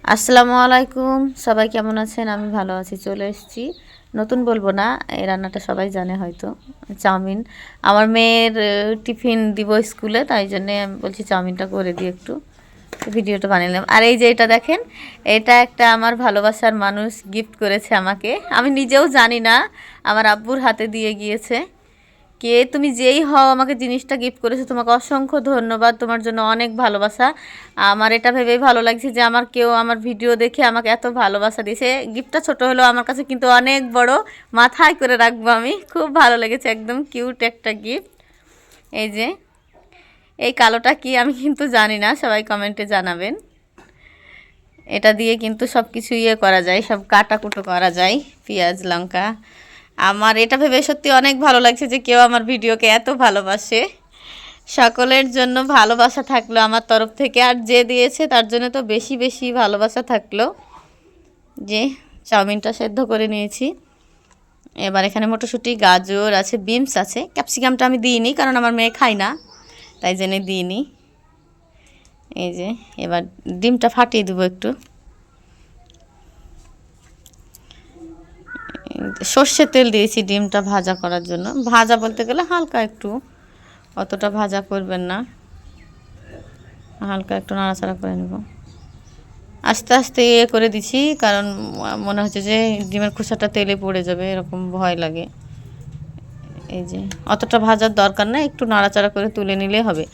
আসসালামু আলাইকুম, সবাই কেমন আছেন? আমি ভালো আছি। চলে এসেছি, নতুন বলবো না, এই রান্নাটা সবাই জানে হয়তো। চাউমিন, আমার মেয়ের টিফিন দিব স্কুলে, তাই জন্যে আমি বলছি চাউমিনটা করে দিই একটু। ভিডিওটা বানিয়ে নিলাম। আর এই যে এটা দেখেন, এটা একটা আমার ভালোবাসার মানুষ গিফট করেছে আমাকে। আমি নিজেও জানি না, আমার আব্বুর হাতে দিয়ে গিয়েছে। কে তুমি যেই হও, আমাকে জিনিসটা গিফট করেছো, তোমাকে অসংখ্য ধন্যবাদ। তোমার জন্য অনেক ভালোবাসা। আমার এটা ভেবেই ভালো লাগছে যে আমার কেউ আমার ভিডিও দেখে আমাকে এত ভালোবাসা দিয়েছে। গিফটটা ছোট হলেও আমার কাছে কিন্তু অনেক বড়, মাথায় করে রাখবো আমি। খুব ভালো লেগেছে, একদম কিউট একটা গিফট। এই যে এই কালোটা কি আমি কিন্তু জানি না, সবাই কমেন্টে জানাবেন। এটা দিয়ে কিন্তু সব কিছু করা যায়, সব কাটাকুটো করা যায়, পেঁয়াজ লঙ্কা। আমার এটা ভেবে সত্যি অনেক ভালো লাগছে যে কেউ আমার ভিডিওকে এত ভালোবাসে। সকলের জন্য ভালোবাসা থাকলো আমার তরফ থেকে, আর যে দিয়েছে তার জন্য তো বেশি বেশি ভালোবাসা থাকলো। যে চাউমিনটা সেদ্ধ করে নিয়েছি। এবার এখানে মটরশুঁটি, গাজর আছে, বিনস আছে। ক্যাপসিকামটা আমি দিইনি, কারণ আমার মেয়ে খায় না, তাই জন্যে দিইনি। এই যে এবার ডিমটা ফাটিয়ে দেবো একটু। সর্ষের তেল দিয়েছি ডিমটা ভাজা করার জন্য। ভাজা বলতে গেলে হালকা একটু, অতটা ভাজা করবেন না, হালকা একটু নাড়াচাড়া করে নেব। আস্তে আস্তে করে দিছি, কারণ মনে হচ্ছে যে ডিমের খোসাটা তেলে পড়ে যাবে, এরকম ভয় লাগে। এই যে অতটা ভাজার দরকার না, একটু নাড়াচাড়া করে তুলে নিলে হবে।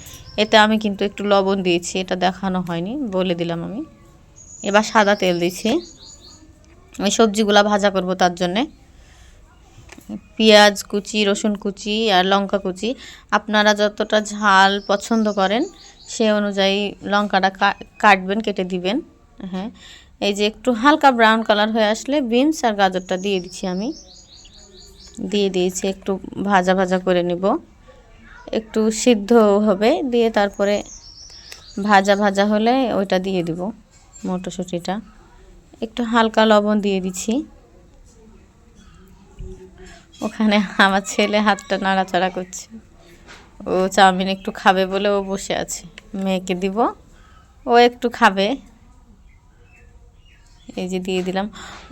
এতে আমি কিন্তু একটু লবণ দিয়েছি, এটা দেখানো হয়নি, বলে দিলাম আমি। এবার সাদা তেল দিচ্ছি, আমি সবজিগুলা ভাজা করব তার জন্যে। পেঁয়াজ কুচি, রসুন কুচি আর লঙ্কা কুচি, আপনারা যতটা ঝাল পছন্দ করেন সে অনুযায়ী লঙ্কাটা কাটবেন, কেটে দিবেন। হ্যাঁ, এই যে একটু হালকা ব্রাউন কালার হয়ে আসলে বিনস আর গাজরটা দিয়ে দিচ্ছি আমি। দিয়ে দিয়েছি, একটু ভাজা ভাজা করে নিব, একটু সিদ্ধ হবে, দিয়ে তারপরে ভাজা ভাজা হলে ওইটা দিয়ে দিব, মটরশুঁটিটা। একটু হালকা লবণ দিয়ে দিচ্ছি। ওখানে আমার ছেলে হাতটা নাড়াচাড়া করছে, ও চাউমিন একটু খাবে বলে ও বসে আছে। মেয়েকে দিব, ও একটু খাবে। এই যে দিয়ে দিলাম।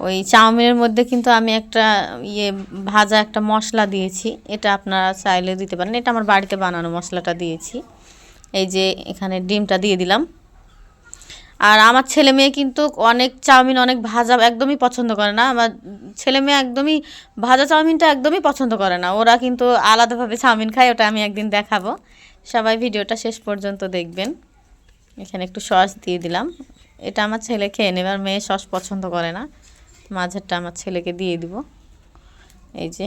ওই চাউমিনের মধ্যে কিন্তু আমি একটা ভাজা একটা মশলা দিয়েছি, এটা আপনারা চাইলে দিতে পারেন। এটা আমার বাড়িতে বানানো মশলাটা দিয়েছি। এই যে এখানে ডিমটা দিয়ে দিলাম। আর আমার ছেলে মেয়ে কিন্তু অনেক চাউমিন, অনেক ভাজা একদমই পছন্দ করে না। আমার ছেলে মেয়ে একদমই ভাজা চাউমিনটা একদমই পছন্দ করে না, ওরা কিন্তু আলাদাভাবে চাউমিন খায়, ওটা আমি একদিন দেখাবো। সবাই ভিডিওটা শেষ পর্যন্ত দেখবেন। এখানে একটু সস দিয়ে দিলাম, এটা আমার ছেলে খেয়ে নেবে, আর মেয়ে সস পছন্দ করে না। মাঝেরটা আমার ছেলেকে দিয়ে দিব। এই যে